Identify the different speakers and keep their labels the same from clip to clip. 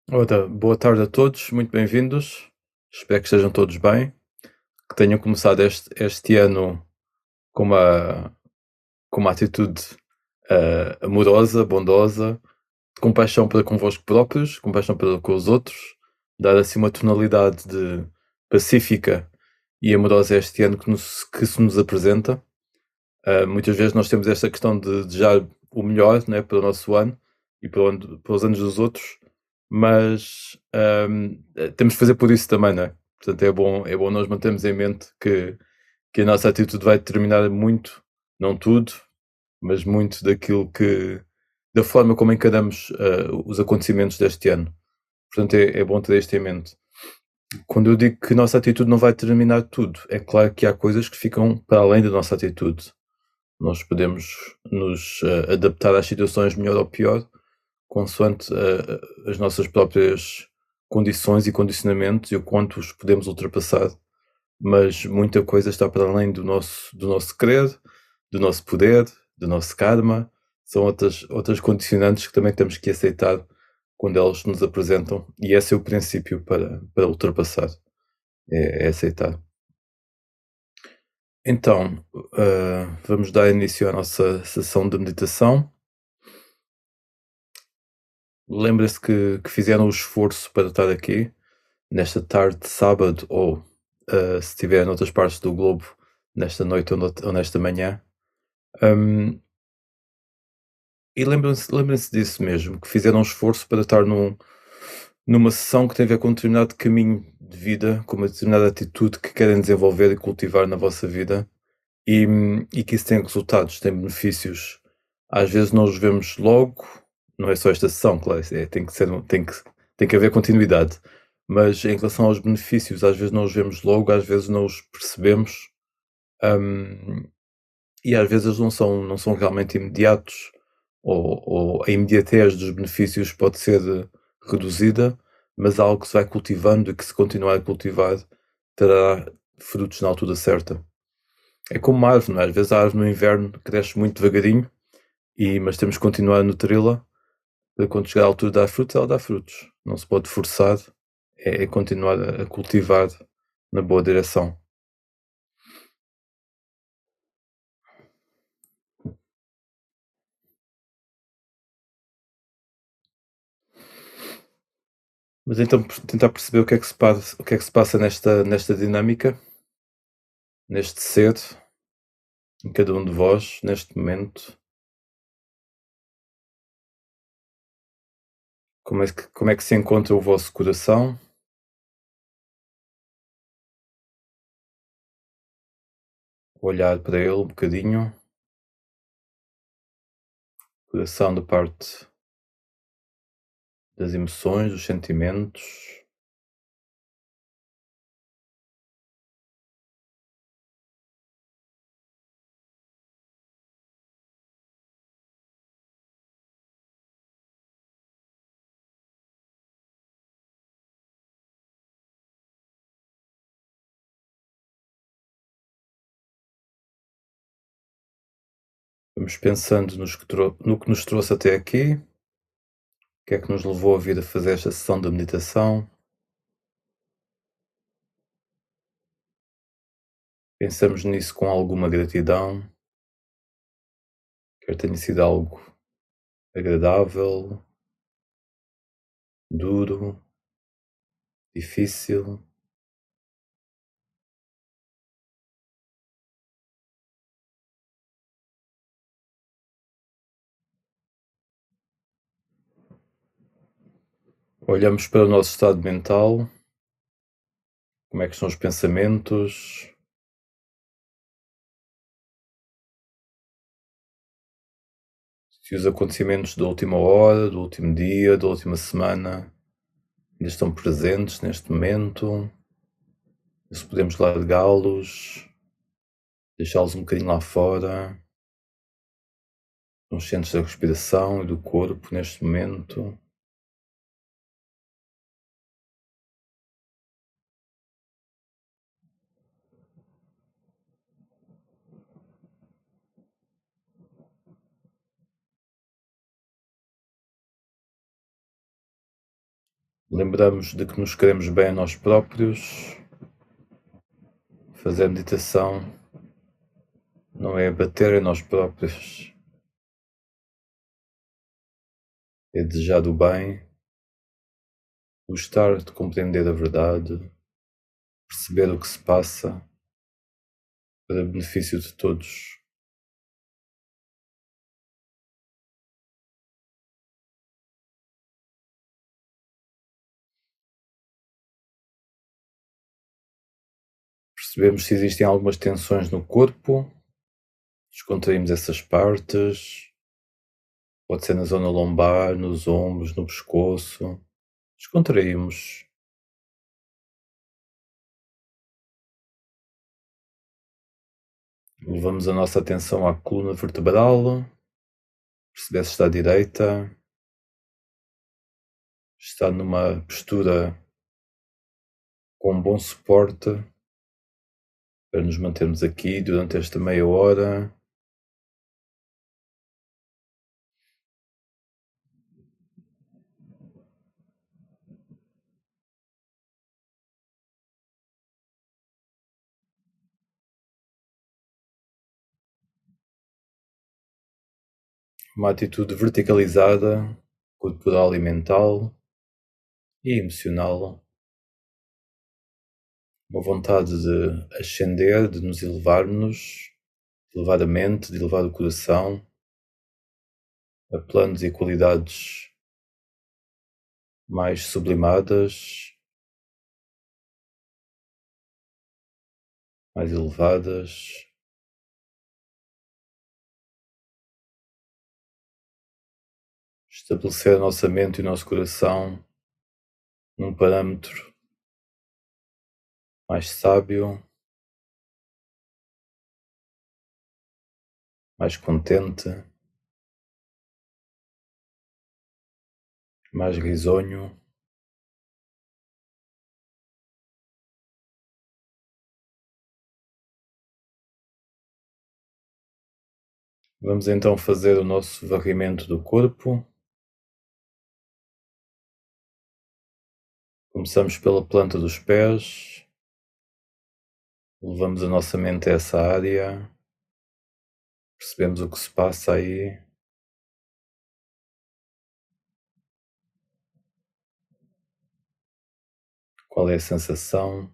Speaker 1: Ora, boa tarde a todos, muito bem-vindos. Espero que estejam todos bem, que tenham começado este ano com uma atitude amorosa, bondosa, de compaixão para convosco próprios, compaixão para com os outros, dar assim uma tonalidade de pacífica e amorosa a este ano que se nos apresenta. Muitas vezes nós temos esta questão de desejar o melhor, né, para o nosso ano e para os anos dos outros, mas temos que fazer por isso também, não é? Portanto, é bom nós mantermos em mente que a nossa atitude vai determinar muito, não tudo, mas muito da forma como encaramos os acontecimentos deste ano. Portanto, é bom ter isto em mente. Quando eu digo que a nossa atitude não vai determinar tudo, é claro que há coisas que ficam para além da nossa atitude. Nós podemos nos adaptar às situações melhor ou pior, consoante as nossas próprias condições e condicionamentos e o quanto os podemos ultrapassar, mas muita coisa está para além do nosso querer, do nosso poder, do nosso karma. São outras condicionantes que também temos que aceitar quando elas nos apresentam, e esse é o princípio para ultrapassar, é aceitar. Então, vamos dar início à nossa sessão de meditação. Lembre-se que fizeram o esforço para estar aqui nesta tarde de sábado ou, se estiver noutras partes do globo, nesta noite ou nesta manhã. Hum, e lembrem-se disso mesmo, que fizeram um esforço para estar numa sessão que tem a ver com um determinado caminho de vida, com uma determinada atitude que querem desenvolver e cultivar na vossa vida, e que isso tem resultados, tem benefícios. Às vezes não os vemos logo, não é só esta sessão, claro, tem que ser, tem que haver continuidade, mas em relação aos benefícios, às vezes não os vemos logo, às vezes não os percebemos, hum, e às vezes eles não são realmente imediatos, ou a imediatez dos benefícios pode ser reduzida, mas algo que se vai cultivando e que se continuar a cultivar terá frutos na altura certa. É como uma árvore, não é? Às vezes a árvore no inverno cresce muito devagarinho, mas temos que continuar a nutri-la para quando chegar à altura de dar frutos, ela dá frutos. Não se pode forçar, é continuar a cultivar na boa direção. Mas então tentar perceber o que é que se passa nesta dinâmica, neste ser, em cada um de vós, neste momento. Como é que se encontra o vosso coração? Olhar para ele um bocadinho. Coração da parte das emoções, dos sentimentos. Vamos pensando no que nos trouxe até aqui, o que é que nos levou a vir a fazer esta sessão de meditação. Pensamos nisso com alguma gratidão, quer tenha sido algo agradável, duro, difícil. Olhamos para o nosso estado mental, como é que são os pensamentos, se os acontecimentos da última hora, do último dia, da última semana ainda estão presentes neste momento, se podemos largá-los, deixá-los um bocadinho lá fora, conscientes da respiração e do corpo neste momento. Lembramos de que nos queremos bem a nós próprios. Fazer meditação não é bater em nós próprios, é desejar o bem, gostar de compreender a verdade, perceber o que se passa para benefício de todos. Percebemos se existem algumas tensões no corpo, descontraímos essas partes, pode ser na zona lombar, nos ombros, no pescoço, descontraímos. Levamos a nossa atenção à coluna vertebral, perceber se está direita, está numa postura com um bom suporte para nos mantermos aqui durante esta meia hora. Uma atitude verticalizada, corporal e mental e emocional. Uma vontade de ascender, de nos elevarmos, de elevar a mente, de elevar o coração a planos e qualidades mais sublimadas, mais elevadas. Estabelecer a nossa mente e o nosso coração num parâmetro mais sábio, mais contente, mais risonho. Vamos então fazer o nosso varrimento do corpo. Começamos pela planta dos pés, levamos a nossa mente a essa área, percebemos o que se passa aí. Qual é a sensação?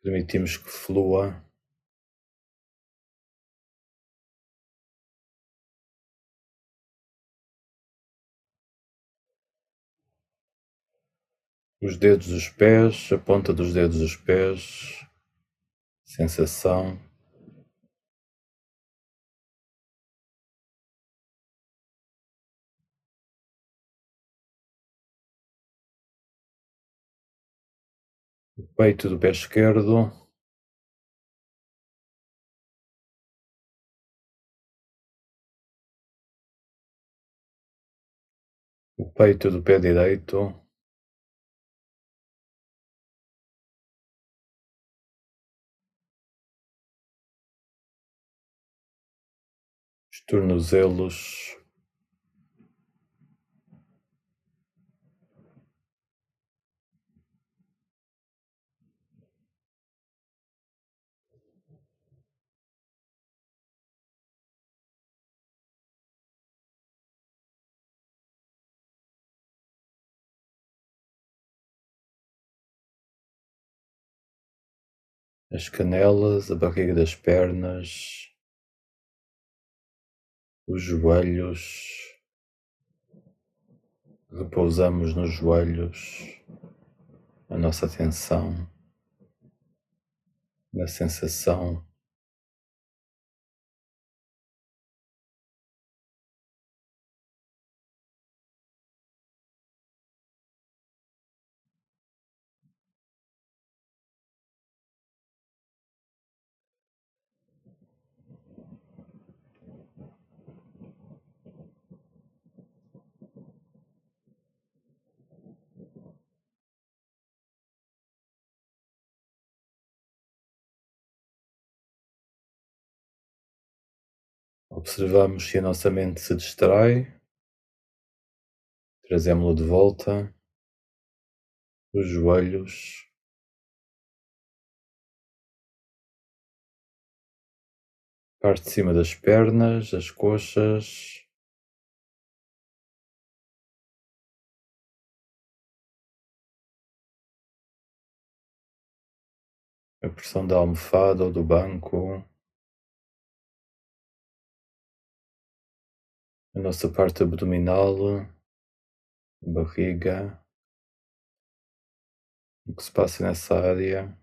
Speaker 1: Permitimos que flua. Os dedos dos pés, a ponta dos dedos dos pés, sensação. O peito do pé esquerdo, o peito do pé direito, os tornozelos, as canelas, a barriga das pernas, os joelhos. Repousamos nos joelhos a nossa atenção na sensação. Observamos se a nossa mente se distrai, trazemos-la de volta, os joelhos, parte de cima das pernas, as coxas, a pressão da almofada ou do banco, a nossa parte abdominal, barriga, o que se passa nessa área.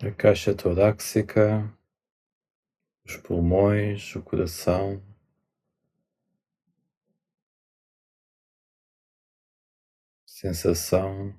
Speaker 1: A caixa torácica, os pulmões, o coração, sensação,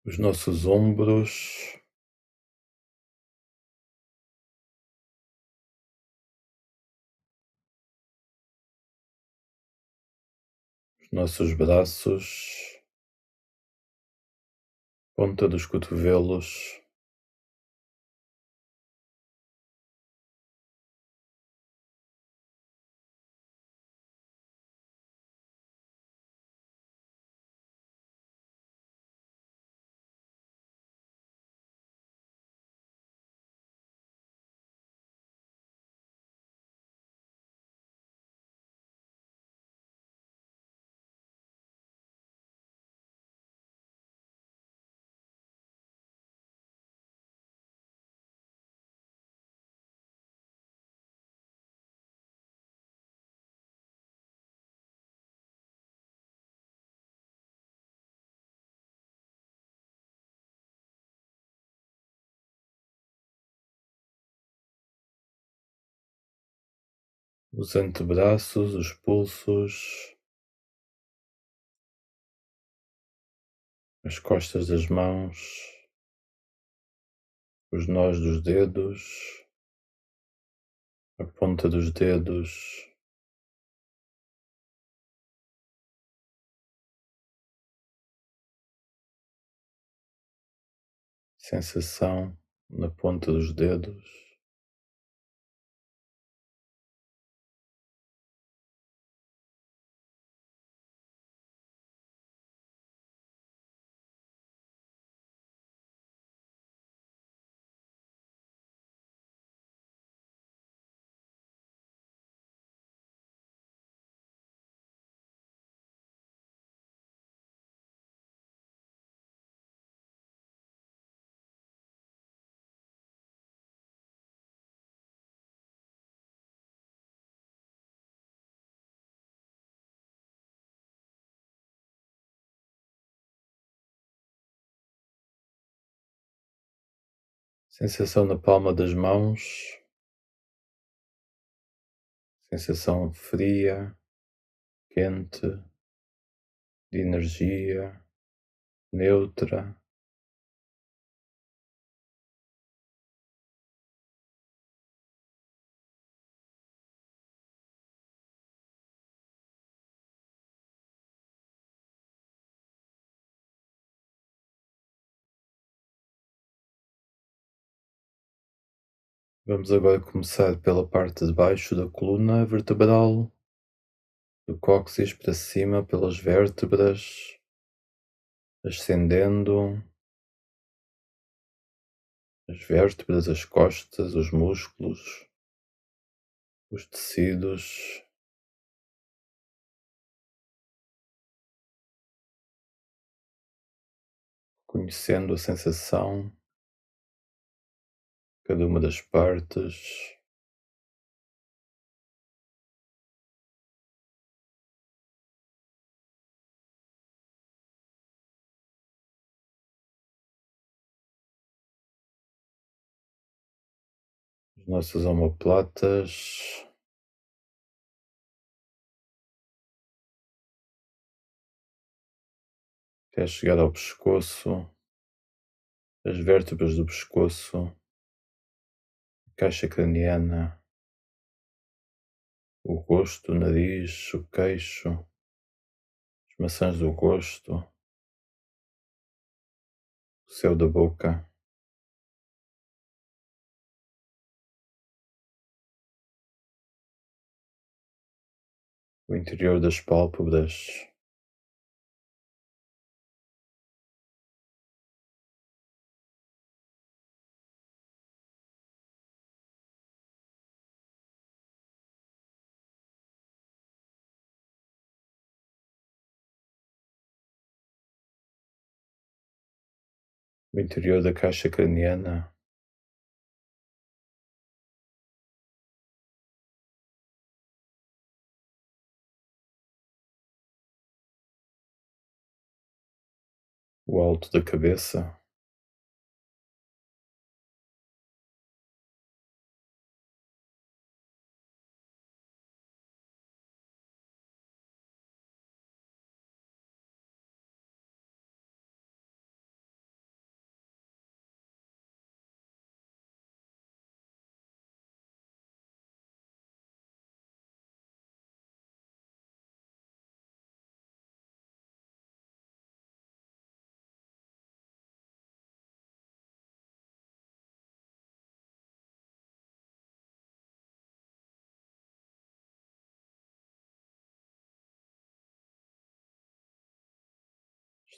Speaker 1: os nossos ombros, os nossos braços, ponta dos cotovelos, os antebraços, os pulsos, as costas das mãos, os nós dos dedos, a ponta dos dedos, sensação na ponta dos dedos, sensação na palma das mãos, sensação fria, quente, de energia, neutra. Vamos agora começar pela parte de baixo da coluna vertebral, do cóccix para cima, pelas vértebras, ascendendo as vértebras, as costas, os músculos, os tecidos, conhecendo a sensação, cada uma das partes. As nossas omoplatas, até chegar ao pescoço, as vértebras do pescoço, a caixa craniana, o rosto, o nariz, o queixo, as maçãs do rosto, o céu da boca, o interior das pálpebras, o interior da caixa craniana, o alto da cabeça,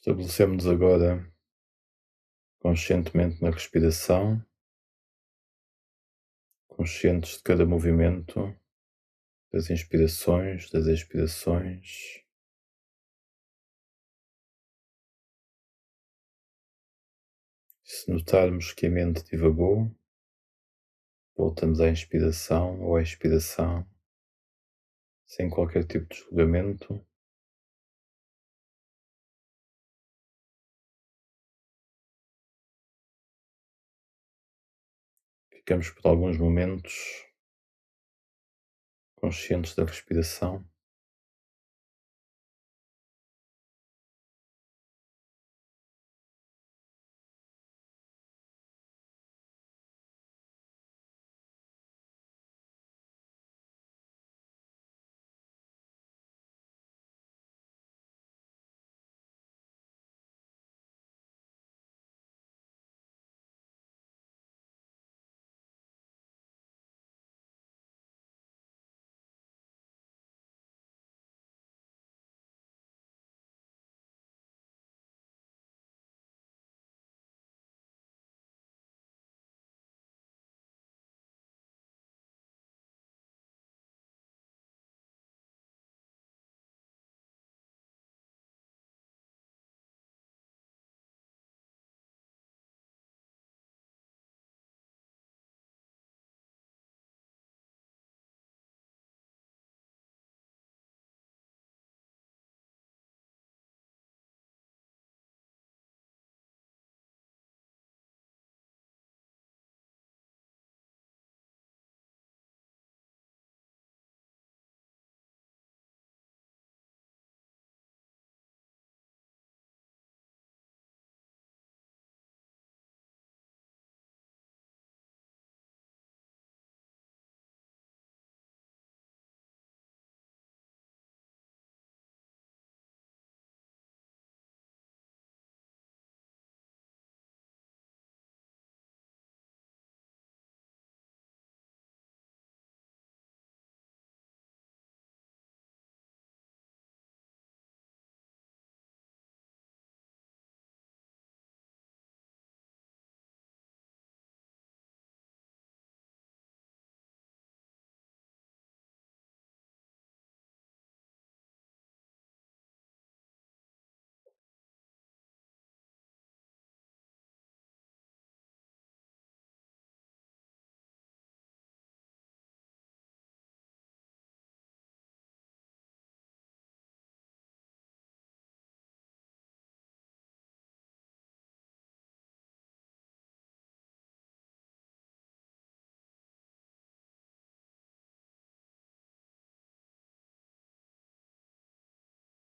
Speaker 1: estabelecemos agora conscientemente na respiração, conscientes de cada movimento, das inspirações, das expirações. Se notarmos que a mente divagou, voltamos à inspiração ou à expiração, sem qualquer tipo de julgamento. Ficamos por alguns momentos conscientes da respiração.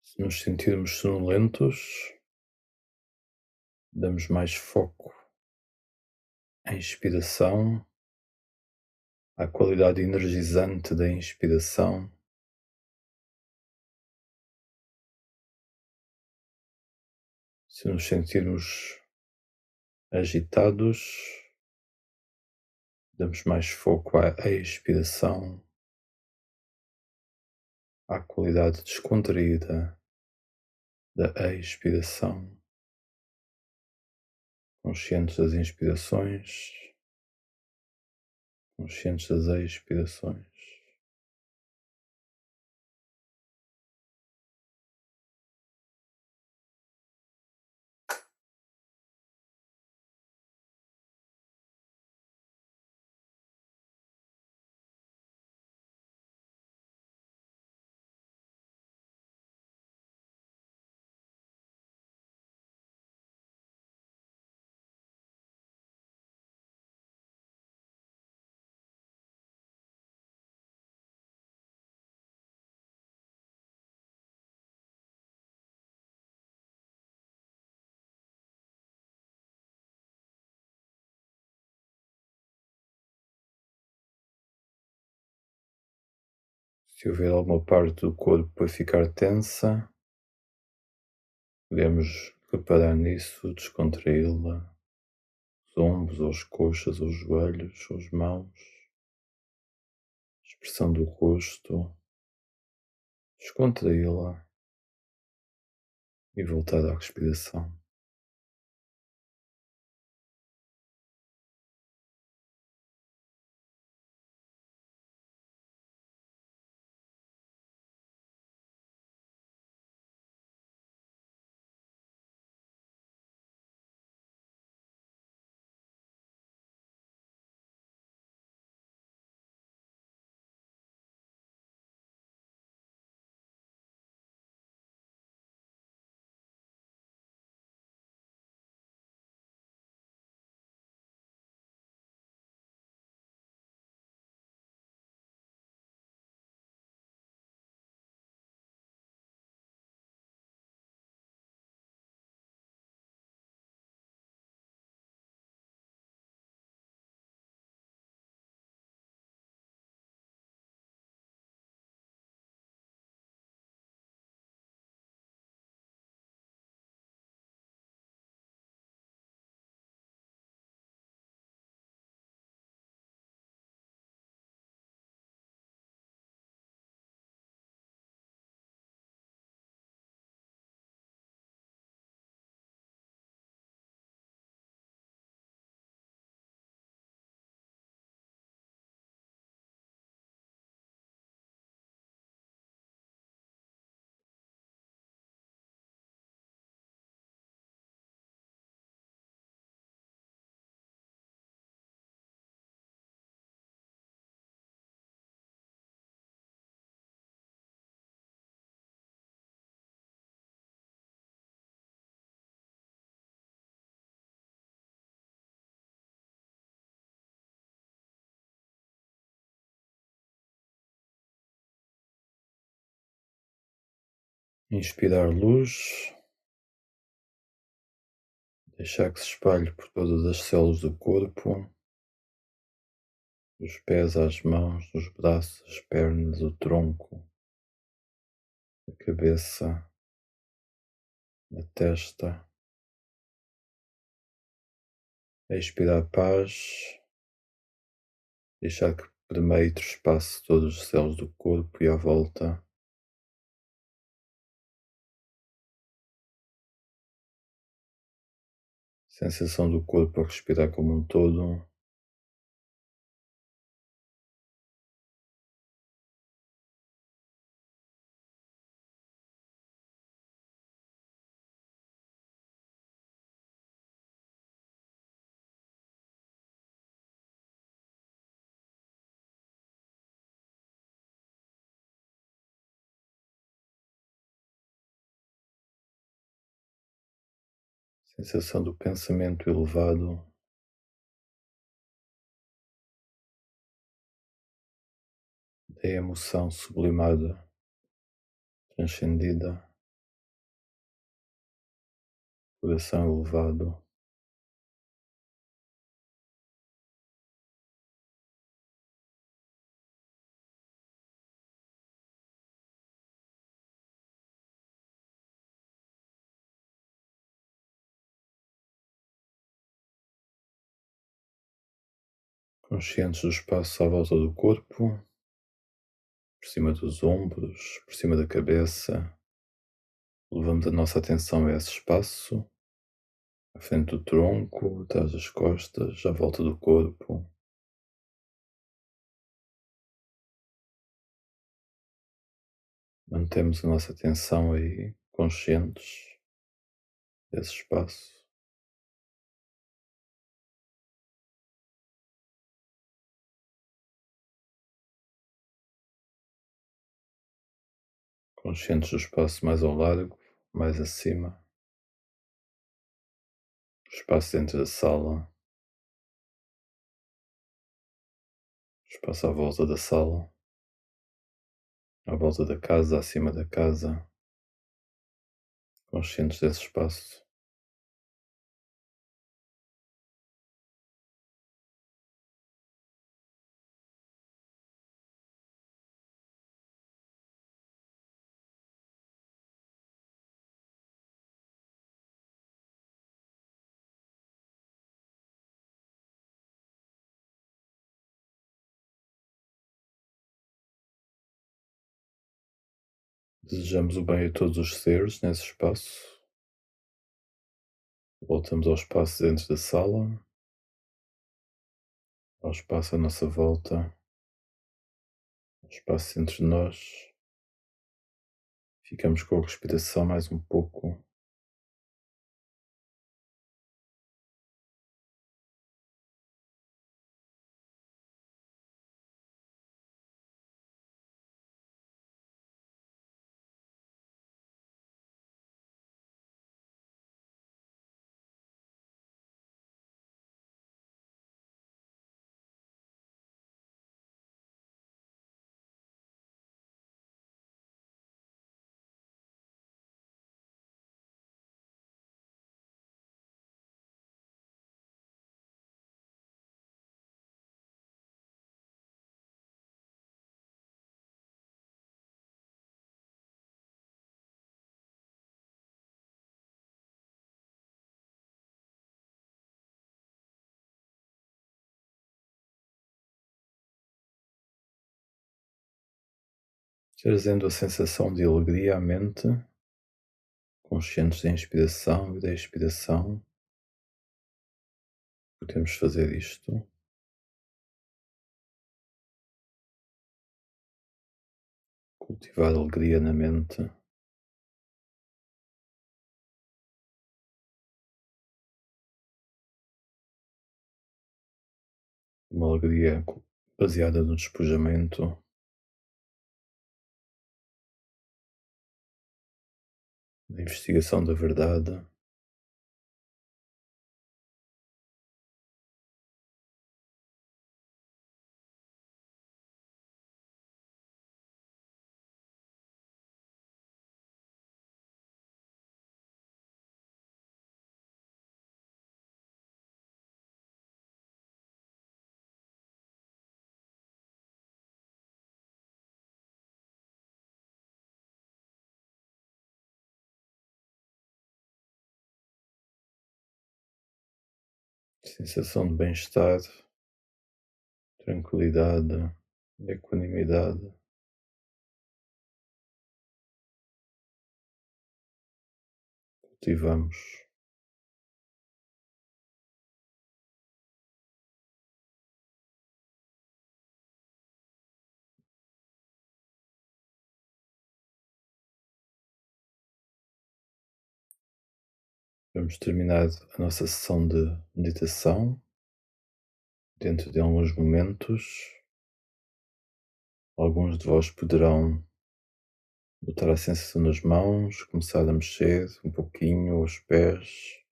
Speaker 1: Se nos sentirmos sonolentos, damos mais foco à inspiração, à qualidade energizante da inspiração. Se nos sentirmos agitados, damos mais foco à expiração, à qualidade descontraída da expiração, conscientes das inspirações, conscientes das expirações. Se houver alguma parte do corpo a ficar tensa, podemos reparar nisso, descontraí-la, os ombros, ou as coxas, ou os joelhos, ou as mãos, expressão do rosto, descontraí-la e voltar à respiração. Inspirar luz, deixar que se espalhe por todas as células do corpo, dos pés às mãos, dos braços, as pernas, o tronco, a cabeça, a testa. Expirar paz, deixar que permeie e trespasse todas as células do corpo e à volta. Sensação do corpo a respirar como um todo. Sensação do pensamento elevado. Da emoção sublimada, transcendida. coração elevado, conscientes do espaço à volta do corpo, por cima dos ombros, por cima da cabeça. Levamos a nossa atenção a esse espaço, à frente do tronco, atrás das costas, à volta do corpo. Mantemos a nossa atenção aí, conscientes desse espaço, conscientes do espaço mais ao largo, mais acima, o espaço dentro da sala, o espaço à volta da sala, à volta da casa, acima da casa, conscientes desse espaço. Desejamos o bem a todos os seres nesse espaço. Voltamos ao espaço dentro da sala, ao espaço à nossa volta, ao espaço entre nós. Ficamos com a respiração mais um pouco. Trazendo a sensação de alegria à mente, conscientes da inspiração e da expiração, podemos fazer isto, cultivar alegria na mente, uma alegria baseada no despojamento, na investigação da verdade, sensação de bem-estar, tranquilidade, equanimidade. Cultivamos. Vamos terminar a nossa sessão de meditação. Dentro de alguns momentos, alguns de vós poderão botar a sensação nas mãos, começar a mexer um pouquinho os pés,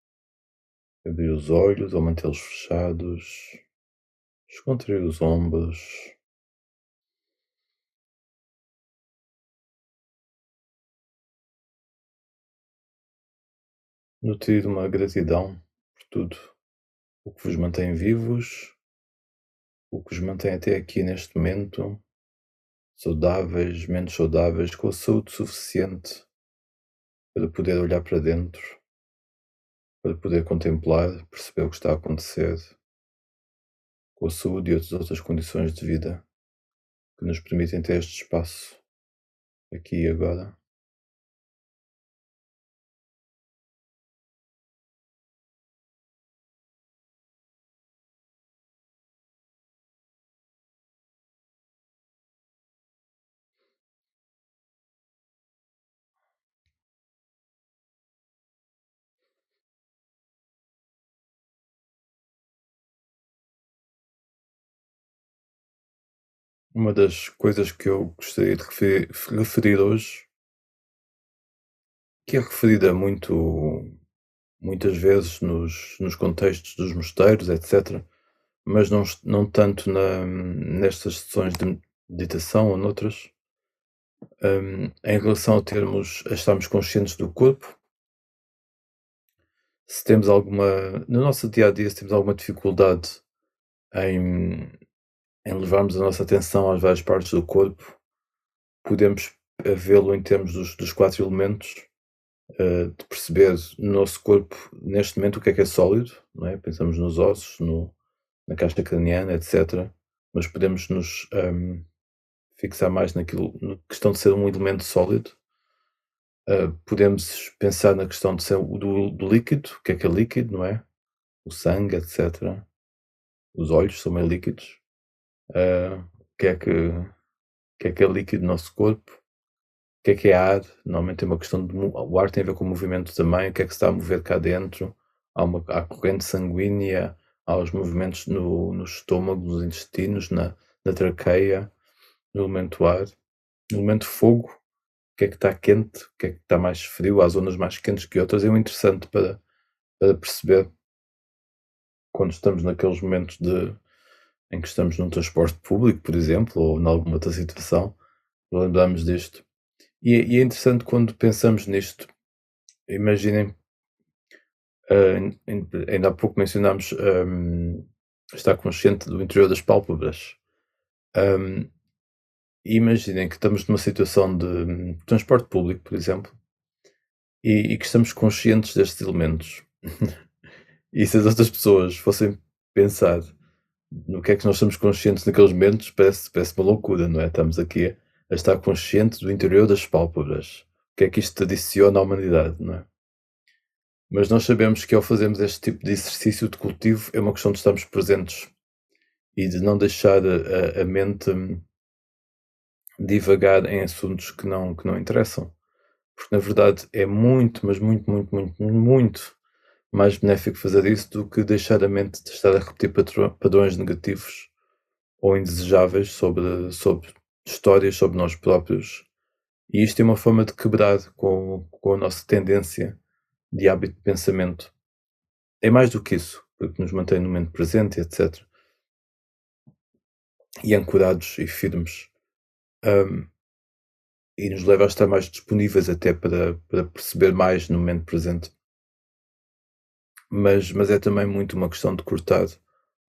Speaker 1: abrir os olhos ou mantê-los fechados, descontrair os ombros, nutrir uma gratidão por tudo o que vos mantém vivos, o que os mantém até aqui neste momento, saudáveis, menos saudáveis, com a saúde suficiente para poder olhar para dentro, para poder contemplar, perceber o que está a acontecer, com a saúde e outras condições de vida que nos permitem ter este espaço aqui e agora. Uma das coisas que eu gostaria de referir hoje, que é referida muitas vezes nos contextos dos mosteiros, etc., mas não tanto nestas sessões de meditação ou noutras, em relação a estarmos conscientes do corpo, se temos alguma, no nosso dia a dia, se temos alguma dificuldade em, em levarmos a nossa atenção às várias partes do corpo, podemos vê-lo em termos dos quatro elementos, de perceber no nosso corpo, neste momento, o que é sólido, não é? Pensamos nos ossos, na caixa craniana, etc. Mas podemos nos fixar mais naquilo, na questão de ser um elemento sólido. Podemos pensar na questão de ser do líquido, o que é líquido, não é? O sangue, etc. Os olhos são meio líquidos. O que é líquido no nosso corpo? O que é ar? Normalmente é uma questão de o ar tem a ver com o movimento também, o que é que se está a mover cá dentro? Há corrente sanguínea, há os movimentos no estômago, nos intestinos, na traqueia, no elemento ar. No elemento fogo, o que é que está quente, o que é que está mais frio, há zonas mais quentes que outras. É um interessante para perceber quando estamos naqueles momentos em que estamos num transporte público, por exemplo, ou em alguma outra situação, lembramos disto. E é interessante quando pensamos nisto. Imaginem, ainda há pouco mencionámos estar consciente do interior das pálpebras. Hum, Imaginem que estamos numa situação de transporte público, por exemplo, e que estamos conscientes destes elementos. E se as outras pessoas fossem pensar no que é que nós estamos conscientes naqueles momentos, parece uma loucura, não é? Estamos aqui a estar conscientes do interior das pálpebras. O que é que isto adiciona à humanidade, não é? Mas nós sabemos que ao fazermos este tipo de exercício de cultivo é uma questão de estarmos presentes e de não deixar a mente divagar em assuntos que não interessam. Porque na verdade é muito, mas muito, muito, muito, muito mais benéfico fazer isso do que deixar a mente de estar a repetir padrões negativos ou indesejáveis sobre histórias sobre nós próprios. E isto é uma forma de quebrar com a nossa tendência de hábito de pensamento. É mais do que isso, porque nos mantém no momento presente, etc. E ancorados e firmes. Um, e nos leva a estar mais disponíveis até para perceber mais no momento presente. Mas é também muito uma questão de cortar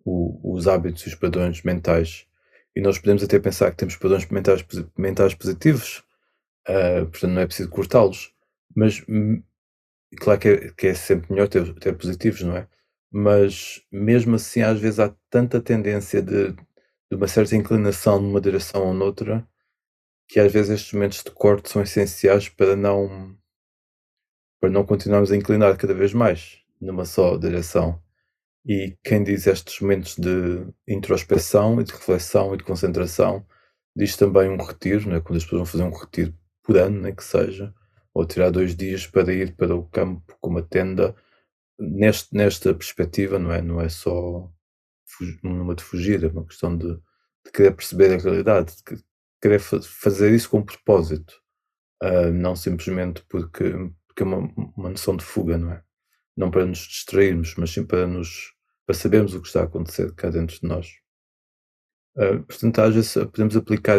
Speaker 1: os hábitos e os padrões mentais. E nós podemos até pensar que temos padrões mentais positivos, portanto não é preciso cortá-los. Mas claro que é sempre melhor ter positivos, não é? Mas mesmo assim, às vezes há tanta tendência de uma certa inclinação numa direção ou noutra, que às vezes estes momentos de corte são essenciais para não continuarmos a inclinar cada vez mais numa só direção. E quem diz estes momentos de introspeção e de reflexão e de concentração, diz também um retiro, né, quando as pessoas vão fazer um retiro por ano, nem que seja, ou tirar 2 dias para ir para o campo com uma tenda, nesta perspectiva, não é só numa de fugir, é uma questão de querer perceber a realidade, de querer fazer isso com propósito, não simplesmente porque é uma noção de fuga, não é? Não para nos distrairmos, mas sim para sabermos o que está a acontecer cá dentro de nós. Portanto, às vezes podemos aplicar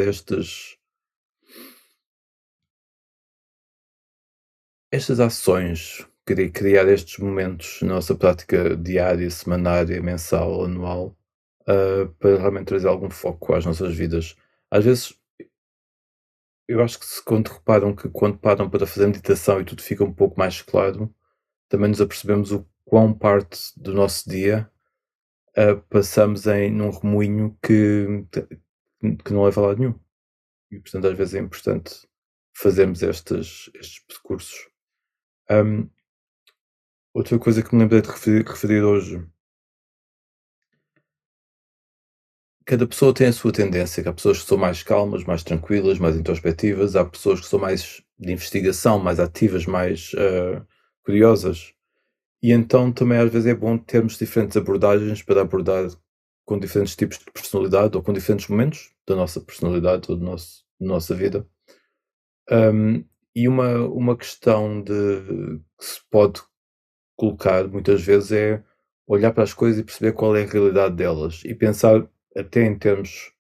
Speaker 1: estas ações criar estes momentos na nossa prática diária, semanária, mensal, anual, para realmente trazer algum foco às nossas vidas. Às vezes, eu acho que se quando reparam que quando param para fazer meditação e tudo fica um pouco mais claro, também nos apercebemos o quão parte do nosso dia passamos num remoinho que não leva a lado nenhum. E, portanto, às vezes é importante fazermos estes percursos. Hum, Outra coisa que me lembrei de referir hoje, cada pessoa tem a sua tendência, que há pessoas que são mais calmas, mais tranquilas, mais introspectivas, há pessoas que são mais de investigação, mais ativas, mais curiosas. E então também às vezes é bom termos diferentes abordagens para abordar com diferentes tipos de personalidade ou com diferentes momentos da nossa personalidade ou da nossa vida. E uma questão que se pode colocar muitas vezes é olhar para as coisas e perceber qual é a realidade delas e pensar até em termos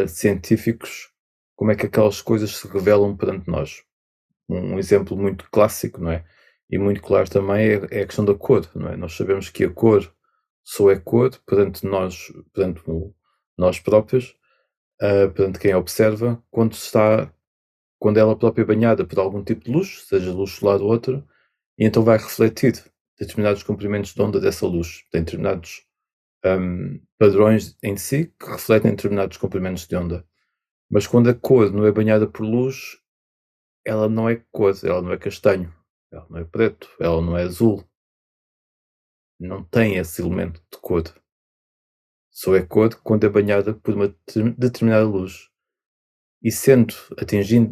Speaker 1: científicos como é que aquelas coisas se revelam perante nós. Um exemplo muito clássico, não é? E muito claro também é a questão da cor, não é? Nós sabemos que a cor só é cor perante nós próprios, perante quem observa, quando ela própria é banhada por algum tipo de luz, seja luz solar ou outra, e então vai refletir determinados comprimentos de onda dessa luz. Tem determinados padrões em si que refletem determinados comprimentos de onda. Mas quando a cor não é banhada por luz, ela não é cor, ela não é castanho, ela não é preto, ela não é azul, não tem esse elemento de cor. Só é cor quando é banhada por uma determinada luz. E sendo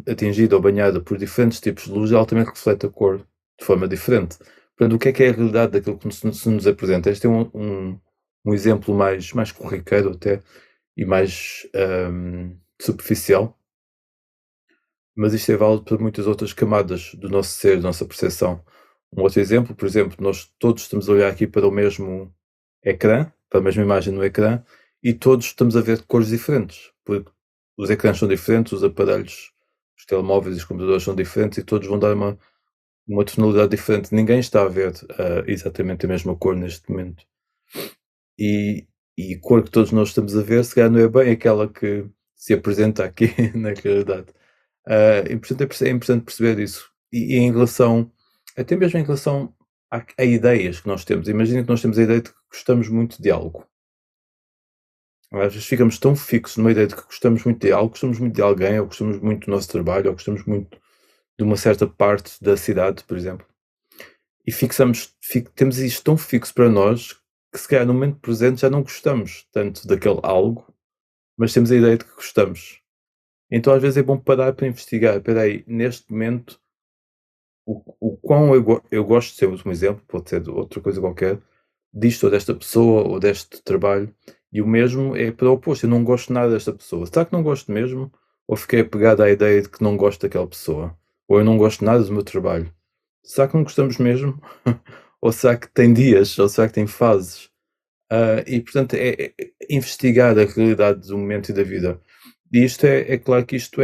Speaker 1: atingida ou banhada por diferentes tipos de luz, ela também reflete a cor de forma diferente. Portanto, o que é a realidade daquilo que se nos apresenta? Este é um exemplo mais corriqueiro até e mais superficial, mas isto é válido para muitas outras camadas do nosso ser, da nossa percepção. Um outro exemplo, por exemplo, nós todos estamos a olhar aqui para o mesmo ecrã, para a mesma imagem no ecrã, e todos estamos a ver cores diferentes, porque os ecrãs são diferentes, os aparelhos, os telemóveis e os computadores são diferentes e todos vão dar uma tonalidade diferente. Ninguém está a ver exatamente a mesma cor neste momento. E a cor que todos nós estamos a ver, se calhar não é bem aquela que se apresenta aqui na realidade. E portanto é importante perceber isso. E em relação, até mesmo em relação a ideias que nós temos. Imagina que nós temos a ideia de que gostamos muito de algo. Às vezes ficamos tão fixos numa ideia de que gostamos muito de algo, gostamos muito de alguém, ou gostamos muito do nosso trabalho, ou gostamos muito de uma certa parte da cidade, por exemplo. E temos isto tão fixo para nós que se calhar no momento presente já não gostamos tanto daquele algo, mas temos a ideia de que gostamos. Então às vezes é bom parar para investigar. Espera aí, neste momento, o quão eu gosto de ser um exemplo, pode ser de outra coisa qualquer, disto ou desta pessoa ou deste trabalho, e o mesmo é para o oposto, eu não gosto nada desta pessoa. Será que não gosto mesmo? Ou fiquei apegado à ideia de que não gosto daquela pessoa? Ou eu não gosto nada do meu trabalho? Será que não gostamos mesmo? Ou será que tem dias? Ou será que tem fases? E portanto é investigar a realidade do momento e da vida. E isto é claro que isto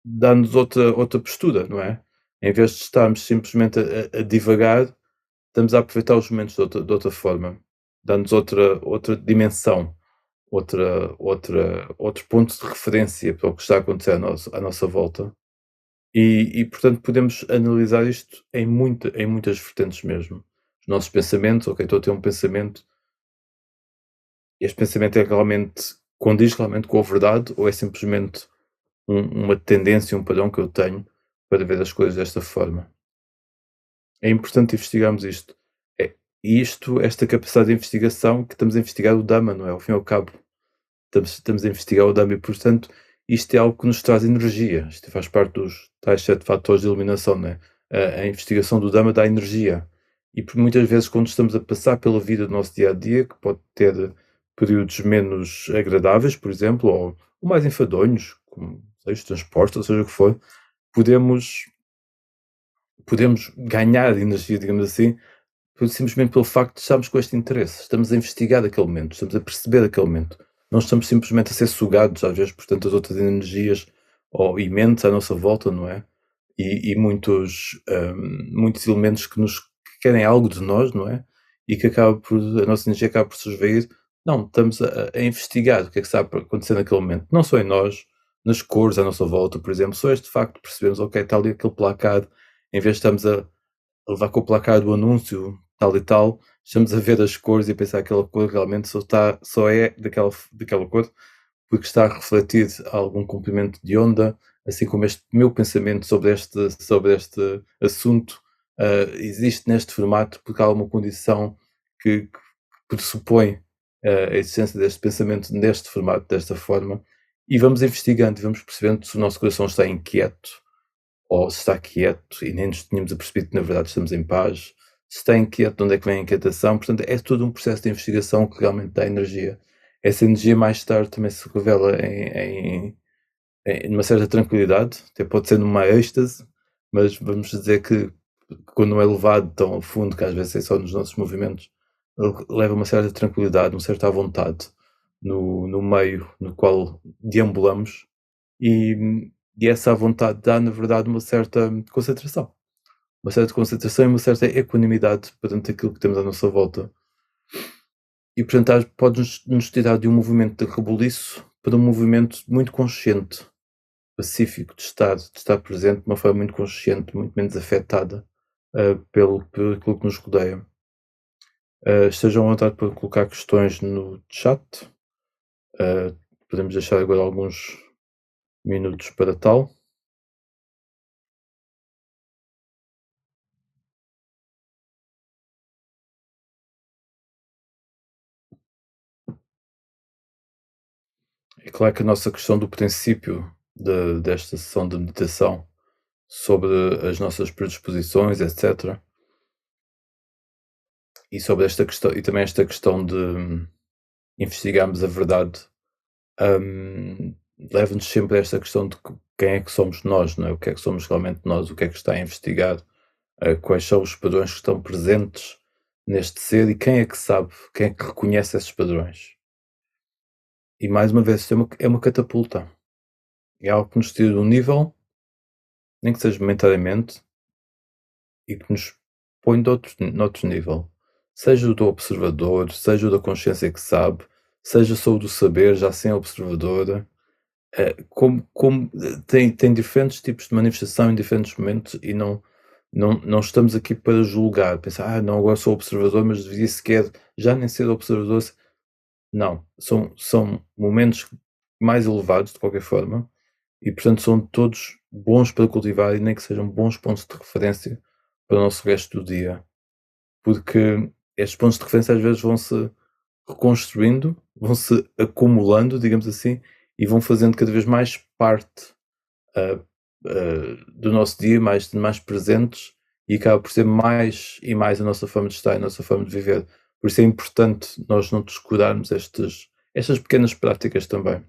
Speaker 1: dá-nos outra postura, não é? Em vez de estarmos simplesmente a divagar, estamos a aproveitar os momentos de outra forma. Dá-nos outra dimensão, outro ponto de referência para o que está a acontecer à nossa volta. Portanto podemos analisar isto em muitas vertentes mesmo. Os nossos pensamentos, ok, estou a ter um pensamento, este pensamento condiz realmente com a verdade ou é simplesmente uma tendência, um padrão que eu tenho para ver as coisas desta forma? É importante investigarmos isto. Esta capacidade de investigação, que estamos a investigar o Dhamma, não é? Ao fim e ao cabo, estamos a investigar o Dhamma e, portanto, isto é algo que nos traz energia. Isto faz parte dos tais 7 fatores de iluminação, não é? A investigação do Dhamma dá energia. E por muitas vezes, quando estamos a passar pela vida do nosso dia a dia, que pode ter períodos menos agradáveis, por exemplo, ou mais enfadonhos, como os transportes, ou seja o que for, podemos ganhar energia, digamos assim, simplesmente pelo facto de estarmos com este interesse, estamos a investigar aquele momento, estamos a perceber aquele momento. Não estamos simplesmente a ser sugados, às vezes, por tantas outras energias e mentes à nossa volta, não é? e muitos elementos que querem algo de nós, não é? E que a nossa energia acaba por se esvair. Não, estamos a investigar o que é que está a acontecer naquele momento, não só em nós, nas cores à nossa volta, por exemplo, só este facto de percebermos, ok, está ali aquele placar, em vez de estamos a levar com o placar do anúncio tal e tal, estamos a ver as cores e a pensar que aquela cor realmente só é daquela cor porque está refletido algum comprimento de onda, assim como este meu pensamento sobre este assunto existe neste formato porque há uma condição que pressupõe a existência deste pensamento neste formato, desta forma, e vamos investigando e vamos percebendo se o nosso coração está inquieto ou se está quieto e nem nos tínhamos apercebido que na verdade estamos em paz, se está inquieto, de onde é que vem a inquietação. Portanto, é todo um processo de investigação que realmente dá energia. Essa energia mais tarde também se revela numa certa tranquilidade, até pode ser numa êxtase, mas vamos dizer que quando não é levado tão ao fundo, que às vezes é só nos nossos movimentos, leva uma certa tranquilidade, uma certa vontade no meio no qual deambulamos, e essa vontade dá, na verdade, uma certa concentração e uma certa equanimidade perante aquilo que temos à nossa volta. E, portanto, pode-nos tirar de um movimento de rebuliço para um movimento muito consciente, pacífico, de estar presente de uma forma muito consciente, muito menos afetada pelo aquilo que nos rodeia. Estejam à vontade para colocar questões no chat. Podemos deixar agora alguns minutos para tal. É claro que a nossa questão do princípio desta sessão de meditação sobre as nossas predisposições, etc. E sobre esta questão, e também esta questão de investigarmos a verdade, leva-nos sempre a esta questão de quem é que somos nós, não é? O que é que somos realmente nós, o que é que está a investigar, quais são os padrões que estão presentes neste ser e quem é que sabe, quem é que reconhece esses padrões. E mais uma vez, isto é uma catapulta. É algo que nos tira de um nível, nem que seja momentaneamente, e que nos põe noutro nível. Seja o do observador, seja o da consciência que sabe, seja só o do saber, já sem observador. Tem diferentes tipos de manifestação em diferentes momentos e não estamos aqui para julgar, pensar, não, agora sou observador, mas deveria sequer já nem ser observador. Não, são momentos mais elevados de qualquer forma e, portanto, são todos bons para cultivar e nem que sejam bons pontos de referência para o nosso resto do dia, porque estes pontos de referência às vezes vão-se reconstruindo, vão-se acumulando, digamos assim, e vão fazendo cada vez mais parte do nosso dia, mais presentes, e acaba por ser mais e mais a nossa forma de estar, a nossa forma de viver. Por isso é importante nós não descuidarmos estas pequenas práticas também.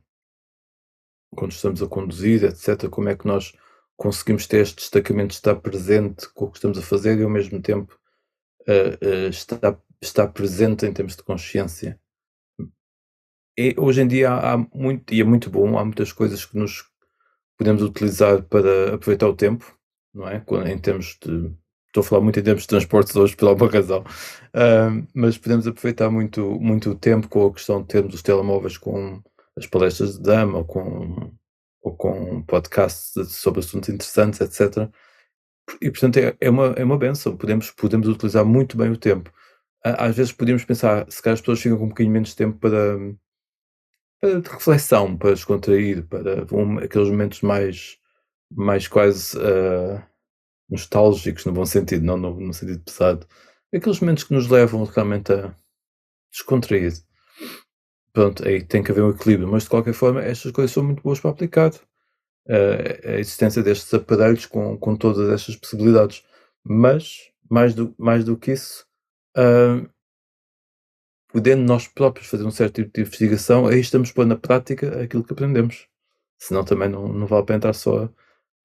Speaker 1: Quando estamos a conduzir, etc., como é que nós conseguimos ter este destacamento de estar presente com o que estamos a fazer e ao mesmo tempo estar presente em termos de consciência. E hoje em dia há muito, e é muito bom, há muitas coisas que nos podemos utilizar para aproveitar o tempo, não é? Em termos de. Estou a falar muito em termos de transportes hoje por alguma razão, mas podemos aproveitar muito, muito o tempo com a questão de termos os telemóveis com as palestras de Dama ou com podcasts sobre assuntos interessantes, etc. E portanto é uma benção, podemos utilizar muito bem o tempo. Às vezes podíamos pensar, se calhar as pessoas ficam com um bocadinho menos tempo de reflexão, para descontrair, para aqueles momentos mais quase nostálgicos, no bom sentido, não no sentido pesado. Aqueles momentos que nos levam realmente a descontrair. Pronto, aí tem que haver um equilíbrio, mas de qualquer forma estas coisas são muito boas para aplicar. A existência destes aparelhos com todas estas possibilidades. Mas, mais do que isso, ah, podendo nós próprios fazer um certo tipo de investigação, aí estamos pôr na prática aquilo que aprendemos. Senão também não vale a pena estar só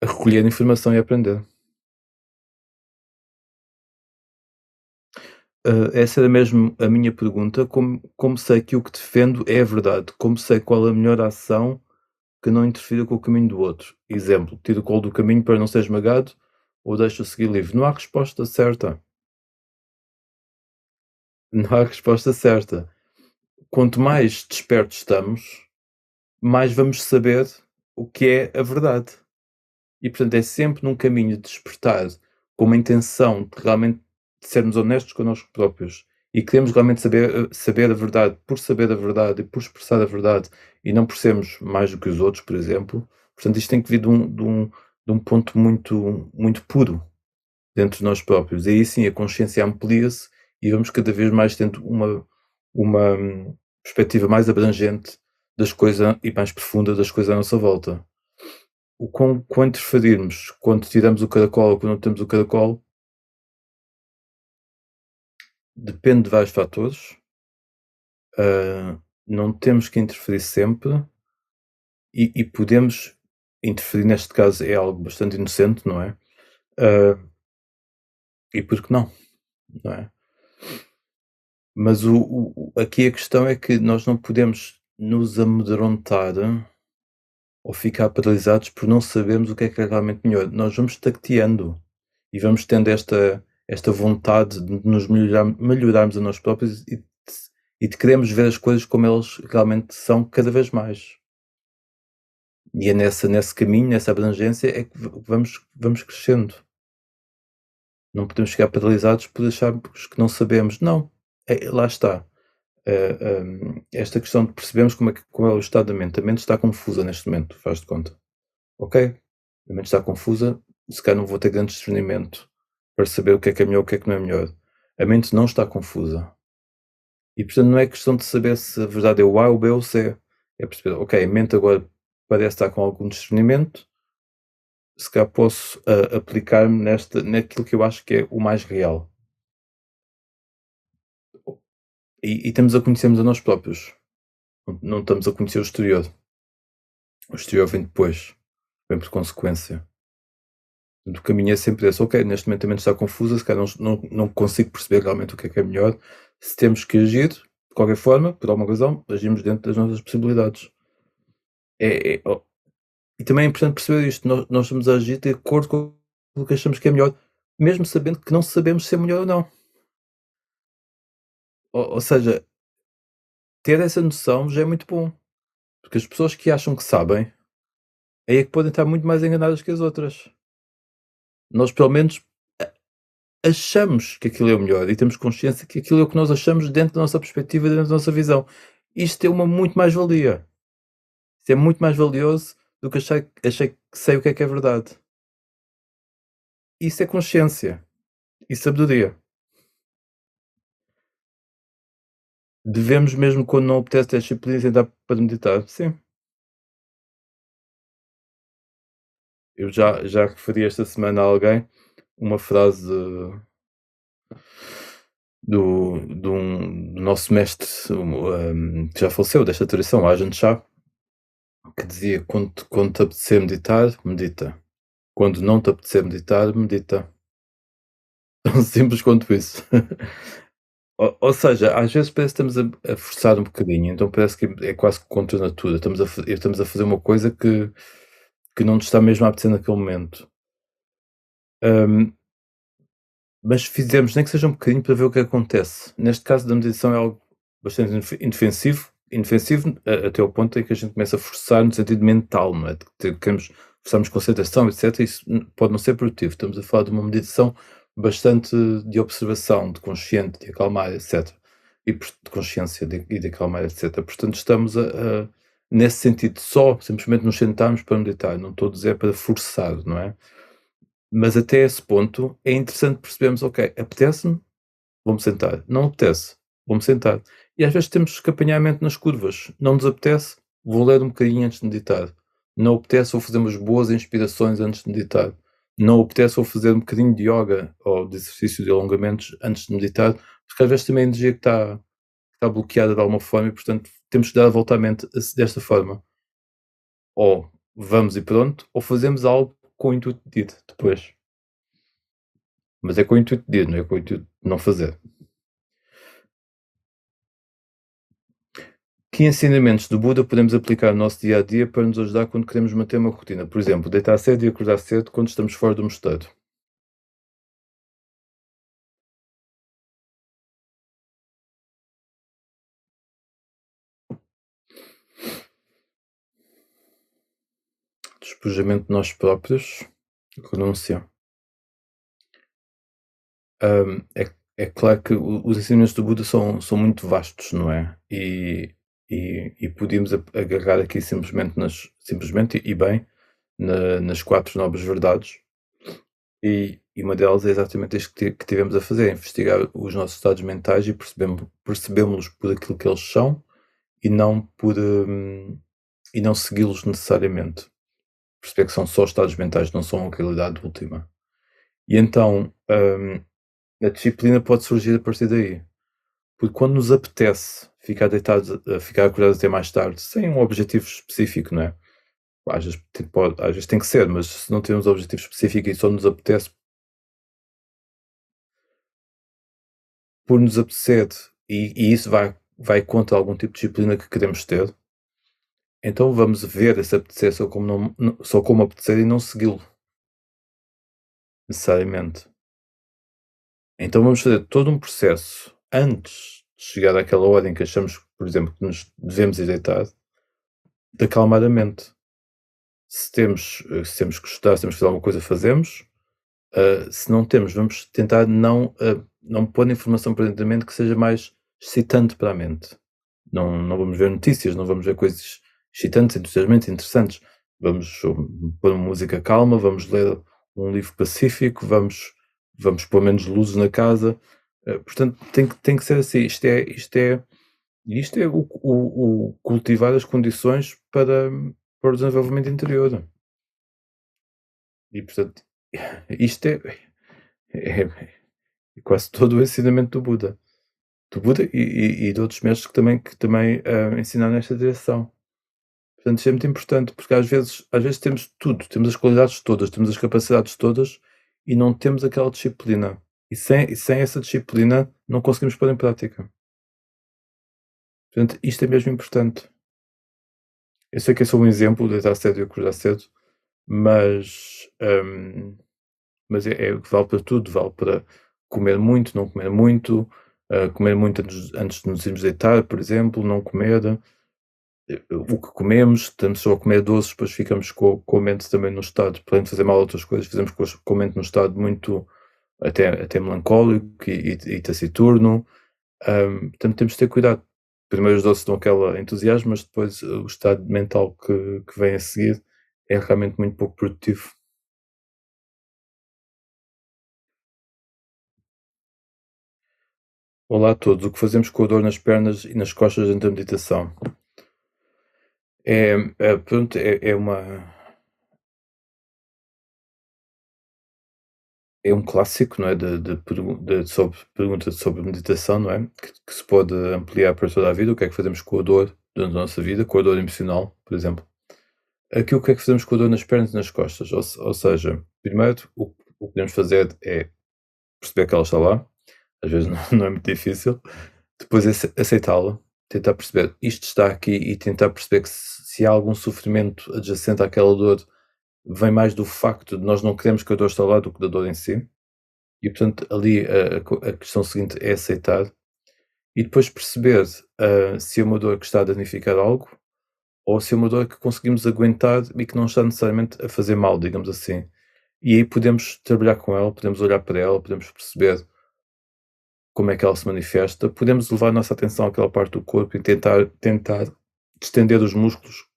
Speaker 1: a recolher informação e aprender. Essa era mesmo a minha pergunta, como sei que o que defendo é a verdade? Como sei qual a melhor ação que não interfira com o caminho do outro. Exemplo, tira o colo do caminho para não ser esmagado ou deixa-o seguir livre. Não há resposta certa. Não há resposta certa. Quanto mais despertos estamos, mais vamos saber o que é a verdade. E, portanto, é sempre num caminho de despertar com uma intenção de realmente sermos honestos connosco próprios e queremos realmente saber a verdade por saber a verdade e por expressar a verdade e não por sermos mais do que os outros, por exemplo. Portanto, isto tem que vir de um ponto muito puro dentro de nós próprios. E aí sim a consciência amplia-se e vamos cada vez mais tendo uma perspectiva mais abrangente das coisas e mais profunda das coisas à nossa volta. Quando interferirmos, quando tiramos o caracol ou quando não temos o caracol, depende de vários fatores. Não temos que interferir sempre e podemos interferir, neste caso é algo bastante inocente, não é? E por que não é? Mas aqui a questão é que nós não podemos nos amedrontar ou ficar paralisados por não sabermos o que é realmente melhor. Nós vamos tateando e vamos tendo esta vontade de nos melhorarmos a nós próprios e de queremos ver as coisas como elas realmente são cada vez mais. E é nesse caminho, nessa abrangência, é que vamos crescendo. Não podemos ficar paralisados por acharmos que não sabemos. Não, lá está. Esta questão de percebermos como é o estado da mente. A mente está confusa neste momento, faz de conta. Ok, a mente está confusa, se calhar não vou ter grande discernimento para saber o que é melhor, o que é que não é melhor. A mente não está confusa. E portanto não é questão de saber se a verdade é o A, o B ou o C. É perceber, ok, a mente agora parece estar com algum discernimento, se calhar posso aplicar-me naquilo que eu acho que é o mais real. E estamos a conhecermos a nós próprios. Não estamos a conhecer o exterior. O exterior vem depois, vem por consequência. O caminho é sempre esse. Ok, neste momento a mente está confusa, se calhar não consigo perceber realmente o que é melhor. Se temos que agir, de qualquer forma, por alguma razão, agimos dentro das nossas possibilidades. E também é importante perceber isto. Nós estamos a agir de acordo com o que achamos que é melhor, mesmo sabendo que não sabemos se é melhor ou não. Ou seja, ter essa noção já é muito bom. Porque as pessoas que acham que sabem, aí é que podem estar muito mais enganadas que as outras. Nós, pelo menos, achamos que aquilo é o melhor e temos consciência que aquilo é o que nós achamos dentro da nossa perspectiva, dentro da nossa visão. Isto é uma muito mais-valia. Isto é muito mais valioso do que achei que sei o que é verdade. Isso é consciência e sabedoria. Devemos mesmo, quando não apetece ter disciplina, sentar para meditar. Sim. Eu já referi esta semana a alguém uma frase do nosso mestre, que já faleceu, desta tradição, Ajahn Chah, que dizia: quando te apetecer meditar, medita. Quando não te apetecer meditar, medita. Tão simples quanto isso. Ou seja, às vezes parece que estamos a forçar um bocadinho, então parece que é quase que contra a natura. Estamos a fazer uma coisa que não nos está mesmo a apetecer naquele momento. Hum, mas fizemos, nem que seja um bocadinho, para ver o que acontece. Neste caso da meditação é algo bastante indefensivo até ao ponto em que a gente começa a forçar no sentido mental, não é? Queremos forçarmos concentração, etc. Isso pode não ser produtivo. Estamos a falar de uma meditação bastante de observação, de consciente, de acalmar, etc. E de consciência e de acalmar, etc. Portanto, estamos nesse sentido, só simplesmente nos sentarmos para meditar. Não estou a dizer para forçar, não é? Mas até esse ponto é interessante percebermos, ok, apetece-me, vou-me sentar. Não apetece, vou-me sentar. E às vezes temos que apanhar a mente nas curvas. Não nos apetece, vou ler um bocadinho antes de meditar. Não apetece, vou fazer umas boas inspirações antes de meditar. Não apetece, vou fazer um bocadinho de yoga ou de exercício de alongamentos antes de meditar, porque às vezes também a energia que está bloqueada de alguma forma e, portanto, temos que dar a volta à mente desta forma. Ou vamos e pronto, ou fazemos algo com o intuito de ir depois. Mas é com o intuito de ir, não é com o intuito de não fazer. Que ensinamentos do Buda podemos aplicar no nosso dia a dia para nos ajudar quando queremos manter uma rotina? Por exemplo, deitar cedo e acordar cedo quando estamos fora do mosteiro. Despojamento de nós próprios, renúncia. É claro que os ensinamentos do Buda são muito vastos, não é? E podíamos agarrar aqui simplesmente e bem nas quatro nobres verdades. E uma delas é exatamente isto que tivemos a fazer, investigar os nossos estados mentais e percebemos-los por aquilo que eles são e não e não segui-los necessariamente. Perceber que são só estados mentais, não são a realidade última. E então, a disciplina pode surgir a partir daí. Porque quando nos apetece ficar deitados, ficar acordados até mais tarde, sem um objetivo específico, não é? Às vezes tem que ser, mas se não temos um objetivo específico e só nos apetece por nos apetecer e isso vai contra algum tipo de disciplina que queremos ter, então vamos ver esse apetecer só como apetecer e não segui-lo necessariamente. Então vamos fazer todo um processo antes de chegar àquela hora em que achamos, por exemplo, que nos devemos ir deitar, de acalmar a mente. Se temos que estudar, se temos que fazer alguma coisa, fazemos. Se não temos, vamos tentar não pôr informação para dentro da mente que seja mais excitante para a mente. Não vamos ver notícias, não vamos ver coisas excitantes, entusiasmantes, interessantes. Vamos pôr uma música calma, vamos ler um livro pacífico, vamos pôr menos luzes na casa. Portanto, tem que ser assim. Isto é o cultivar as condições para o desenvolvimento interior. E, portanto, isto é quase todo o ensinamento do Buda e de outros mestres que também ensinaram nesta direção. Portanto, isto é muito importante, porque às vezes temos tudo, temos as qualidades todas, temos as capacidades todas e não temos aquela disciplina. E sem essa disciplina não conseguimos pôr em prática. Portanto, isto é mesmo importante. Eu sei que é só um exemplo de deitar cedo e acordar cedo, mas, mas é o que vale para tudo, vale para comer muito, não comer muito, comer muito antes de nos irmos deitar, por exemplo, não comer, o que comemos, estamos só a comer doces, depois ficamos com a mente também no estado, para além de fazer mal a outras coisas, fazemos com a mente num estado muito até melancólico e taciturno, portanto temos de ter cuidado. Primeiro os doces dão aquele entusiasmo, mas depois o estado mental que vem a seguir é realmente muito pouco produtivo. Olá a todos, o que fazemos com a dor nas pernas e nas costas durante a meditação? Pronto, é um clássico, não é, sobre pergunta sobre meditação, não é, que se pode ampliar para toda a vida. O que é que fazemos com a dor durante a nossa vida, com a dor emocional, por exemplo. Aqui o que é que fazemos com a dor nas pernas e nas costas? Ou seja, primeiro o que podemos fazer é perceber que ela está lá, às vezes não é muito difícil, depois aceitá-la, tentar perceber isto está aqui e tentar perceber que se há algum sofrimento adjacente àquela dor, vem mais do facto de nós não queremos que a dor está lá do que da dor em si. E portanto ali a questão seguinte é aceitar e depois perceber se é uma dor que está a danificar algo ou se é uma dor que conseguimos aguentar e que não está necessariamente a fazer mal, digamos assim. E aí podemos trabalhar com ela, podemos olhar para ela, podemos perceber como é que ela se manifesta, podemos levar a nossa atenção àquela parte do corpo e tentar distender os músculos,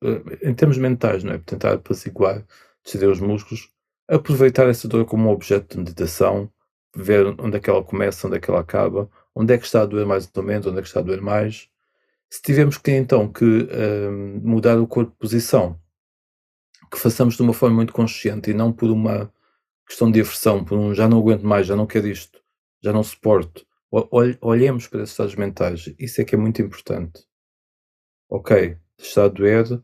Speaker 1: em termos mentais, não é? Tentar apaziguar, distender os músculos, aproveitar essa dor como um objeto de meditação, ver onde é que ela começa, onde é que ela acaba, onde é que está a doer mais ou menos, onde é que está a doer mais. Se tivermos que então mudar o corpo de posição, que façamos de uma forma muito consciente e não por uma questão de aversão, por um já não aguento mais, já não quero isto, já não suporto. Olhemos para esses estados mentais, isso é que é muito importante. Ok, está a doer,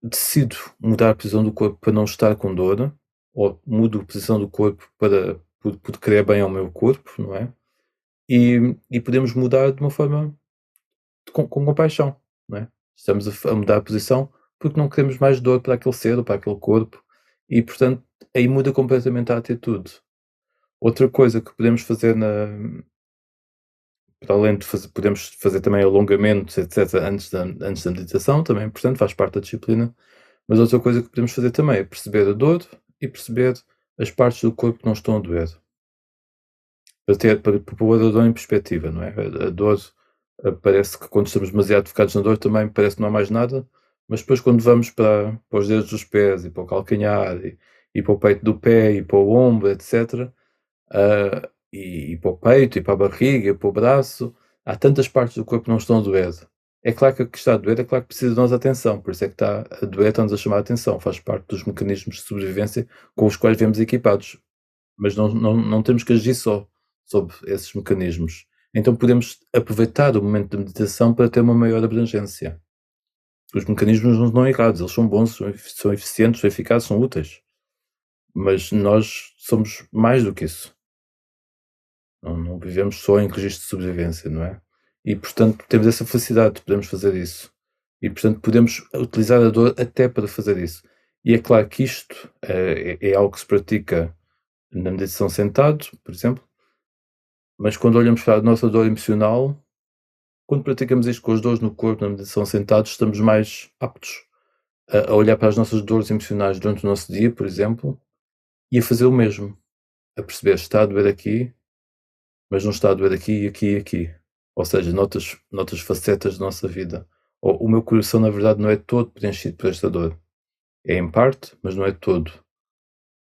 Speaker 1: decido mudar a posição do corpo para não estar com dor, ou mudo a posição do corpo por querer bem ao meu corpo, não é? E podemos mudar de uma forma com compaixão, não é? Estamos a mudar a posição porque não queremos mais dor para aquele ser ou para aquele corpo e, portanto, aí muda completamente a atitude. Outra coisa que podemos fazer para além de podemos fazer também alongamentos, etc., antes da meditação, também é importante, faz parte da disciplina. Mas outra coisa que podemos fazer também é perceber a dor e perceber as partes do corpo que não estão a doer. Para pôr a dor em perspectiva, não é? A dor, parece que quando estamos demasiado focados na dor também parece que não há mais nada, mas depois quando vamos para os dedos dos pés e para o calcanhar e para o peito do pé e para o ombro, etc., e para o peito e para a barriga e para o braço, há tantas partes do corpo que não estão a doer. É claro que a que está a doer é claro que precisa de nossa atenção, por isso é que está a doer, está-nos a chamar a atenção, faz parte dos mecanismos de sobrevivência com os quais vemos equipados, mas não temos que agir só sobre esses mecanismos. Então podemos aproveitar o momento de meditação para ter uma maior abrangência. Os mecanismos não estão errados, eles são bons, são eficientes, são eficazes, são úteis, mas nós somos mais do que isso. Não vivemos só em registro de sobrevivência, não é? E portanto temos essa felicidade de podermos fazer isso. E portanto podemos utilizar a dor até para fazer isso. E é claro que isto é algo que se pratica na meditação sentado, por exemplo, mas quando olhamos para a nossa dor emocional, quando praticamos isto com as dores no corpo, na meditação sentado, estamos mais aptos a olhar para as nossas dores emocionais durante o nosso dia, por exemplo, e a fazer o mesmo. A perceber, está a doer aqui, mas não está a doer aqui, aqui e aqui. Ou seja, noutras facetas da nossa vida. O meu coração, na verdade, não é todo preenchido por esta dor. É em parte, mas não é todo.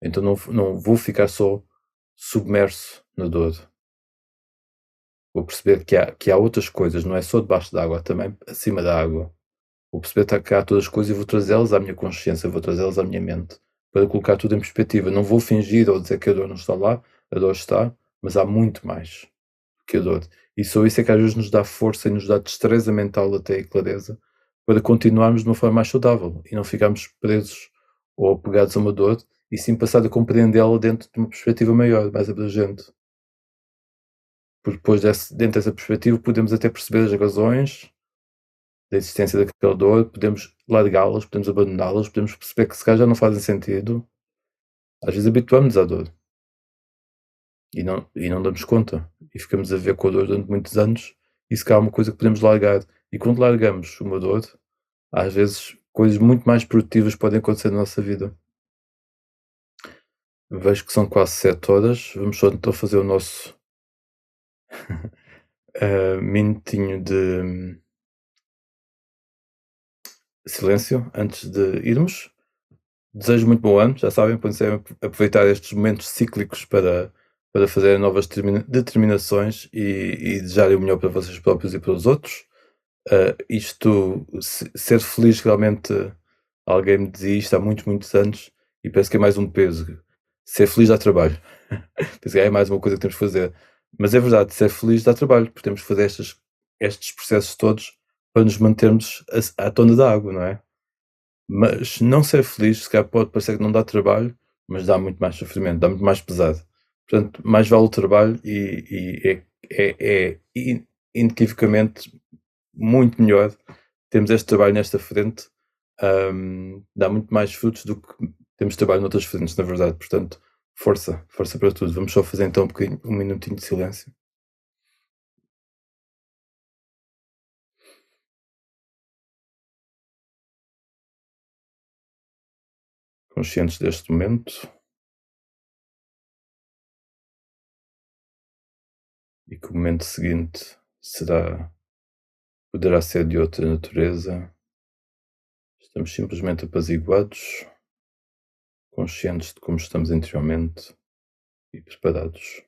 Speaker 1: Então não vou ficar só submerso na dor. Vou perceber que há outras coisas, não é só debaixo d'água, também acima da água. Vou perceber que há todas as coisas e vou trazê-las à minha consciência, vou trazê-las à minha mente, para colocar tudo em perspectiva. Não vou fingir ou dizer que a dor não está lá, a dor está, mas há muito mais que a dor. E só isso é que às vezes nos dá força e nos dá destreza mental até e clareza para continuarmos de uma forma mais saudável e não ficarmos presos ou apegados a uma dor e sim passar a compreendê-la dentro de uma perspectiva maior, mais abrangente. Porque depois dentro dessa perspectiva podemos até perceber as razões da existência daquela dor, podemos largá-las, podemos abandoná-las, podemos perceber que se calhar já não fazem sentido. Às vezes habituamos-nos à dor e não damos conta e ficamos a ver com a dor durante muitos anos e se calhar é uma coisa que podemos largar. E quando largamos uma dor, às vezes coisas muito mais produtivas podem acontecer na nossa vida. Vejo que são quase 7 horas, vamos só então fazer o nosso minutinho de silêncio antes de irmos. Desejo muito bom ano, já sabem, podem sempre aproveitar estes momentos cíclicos para fazer novas determinações e desejarem o melhor para vocês próprios e para os outros. Ser feliz, realmente, alguém me dizia isto há muitos, muitos anos e parece que é mais um peso. Ser feliz dá trabalho. Penso que é mais uma coisa que temos que fazer. Mas é verdade, ser feliz dá trabalho, porque temos que fazer estes processos todos para nos mantermos à tona da água, não é? Mas não ser feliz, se calhar pode parecer que não dá trabalho, mas dá muito mais sofrimento, dá muito mais pesado. Portanto, mais vale o trabalho e é inequivocamente muito melhor termos este trabalho nesta frente, dá muito mais frutos do que temos trabalho noutras frentes, na verdade. Portanto, força para tudo. Vamos só fazer então um minutinho de silêncio. Conscientes deste momento e que o momento seguinte poderá ser de outra natureza. Estamos simplesmente apaziguados, conscientes de como estamos interiormente e preparados.